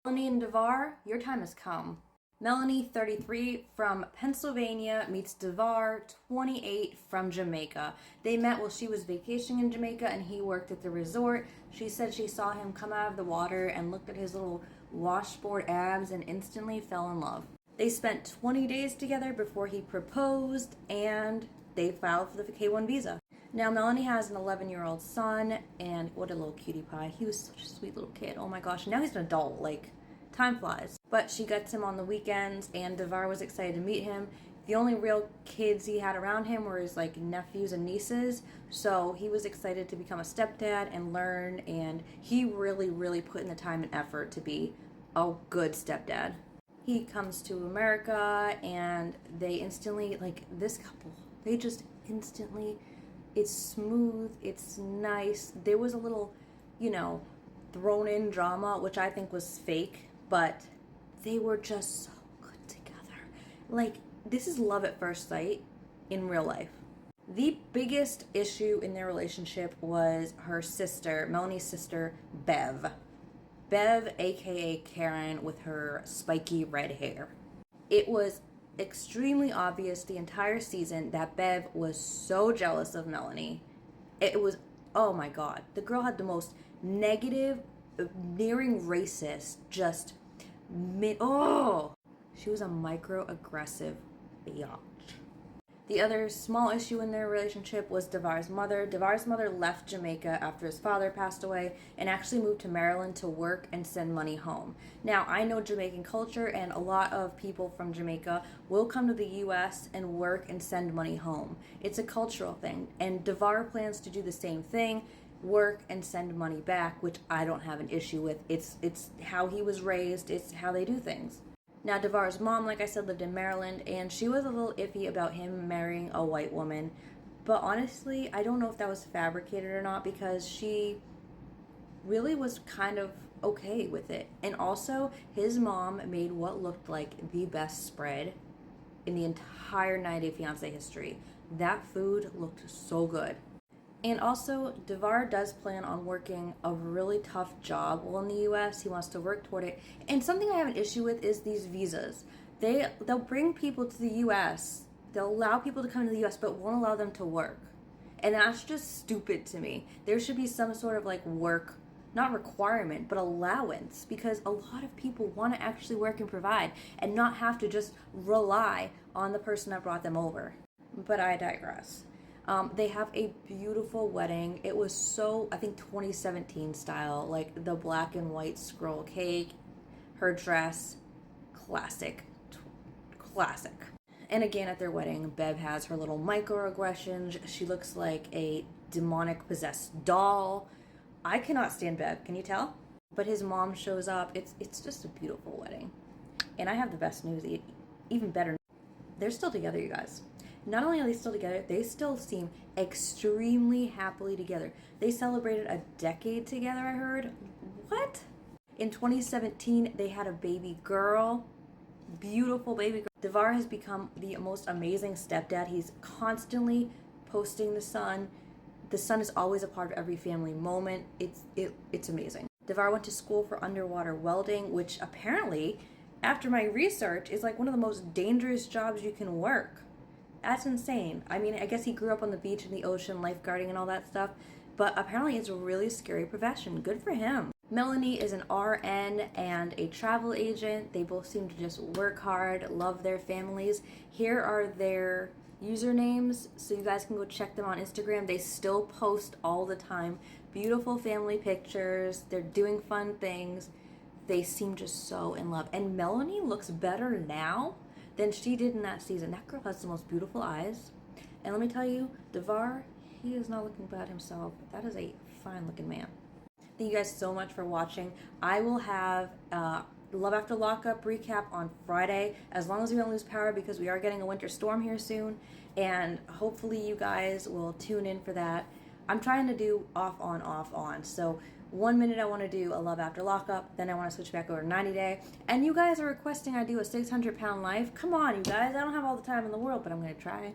Melanie and Devar, your time has come. Melanie, 33, from Pennsylvania, meets Devar, 28, from Jamaica. They met while she was vacationing in Jamaica and he worked at the resort. She said she saw him come out of the water and looked at his little washboard abs and instantly fell in love. They spent 20 days together before he proposed and they filed for the K-1 visa. Now, Melanie has an 11-year-old son, and what a little cutie pie. He was such a sweet little kid. Oh my gosh, now he's an adult. Like, time flies. But she gets him on the weekends, and Devar was excited to meet him. The only real kids he had around him were his, like, nephews and nieces, so he was excited to become a stepdad and learn, and he really put in the time and effort to be a good stepdad. He comes to America, and they instantly, like, this couple, they just instantly... It's smooth, it's nice. There was a little, thrown in drama, which I think was fake, but they were just so good together. Like, this is love at first sight in real life. The biggest issue in their relationship was her sister, Melanie's sister, Bev. Bev, aka Karen, with her spiky red hair. It was extremely obvious the entire season that Bev was so jealous of Melanie. It was, oh my god, the girl had the most negative, nearing racist, she was a microaggressive biatch. The other small issue in their relationship was Devar's mother. Devar's mother left Jamaica after his father passed away and actually moved to Maryland to work and send money home. Now, I know Jamaican culture, and a lot of people from Jamaica will come to the U.S. and work and send money home. It's a cultural thing, and Devar plans to do the same thing, work and send money back, which I don't have an issue with. It's how he was raised. It's how they do things. Now, Devar's mom, like I said, lived in Maryland, and she was a little iffy about him marrying a white woman. But honestly, I don't know if that was fabricated or not, because she really was kind of okay with it. And also, his mom made what looked like the best spread in the entire 90-Day Fiance history. That food looked so good. And also, Devar does plan on working a really tough job while in the U.S. He wants to work toward it. And something I have an issue with is these visas. They'll bring people to the U.S., they'll allow people to come to the U.S., but won't allow them to work. And that's just stupid to me. There should be some sort of like work, not requirement, but allowance, because a lot of people want to actually work and provide and not have to just rely on the person that brought them over. But I digress. They have a beautiful wedding. It was so, I think, 2017 style, like the black and white scroll cake, her dress, classic. And again, at their wedding, Bev has her little microaggressions. She looks like a demonic possessed doll. I cannot stand Bev, can you tell? But his mom shows up. It's just a beautiful wedding. And I have the best news, even better. They're still together, you guys. Not only are they still together, they still seem extremely happily together. They celebrated a decade together, I heard. What? In 2017, they had a baby girl. Beautiful baby girl. Devar has become the most amazing stepdad. He's constantly posting the son. The son is always a part of every family moment. It's amazing. Devar went to school for underwater welding, which apparently, after my research, is like one of the most dangerous jobs you can work. That's insane. I mean, I guess he grew up on the beach in the ocean, lifeguarding and all that stuff, but apparently it's a really scary profession. Good for him. Melanie is an RN and a travel agent. They both seem to just work hard, love their families. Here are their usernames, so you guys can go check them on Instagram. They still post all the time. Beautiful family pictures. They're doing fun things. They seem just so in love. And Melanie looks better now than she did in that season. That girl has the most beautiful eyes. And let me tell you, Devar, he is not looking bad himself. That is a fine looking man. Thank you guys so much for watching. I will have Love After Lockup recap on Friday, as long as we don't lose power, because we are getting a winter storm here soon. And hopefully you guys will tune in for that. I'm trying to do off on. So 1 minute I want to do a Love After Lockup, then I want to switch back over to 90 Day. And you guys are requesting I do a 600-pound life. Come on, you guys. I don't have all the time in the world, but I'm going to try.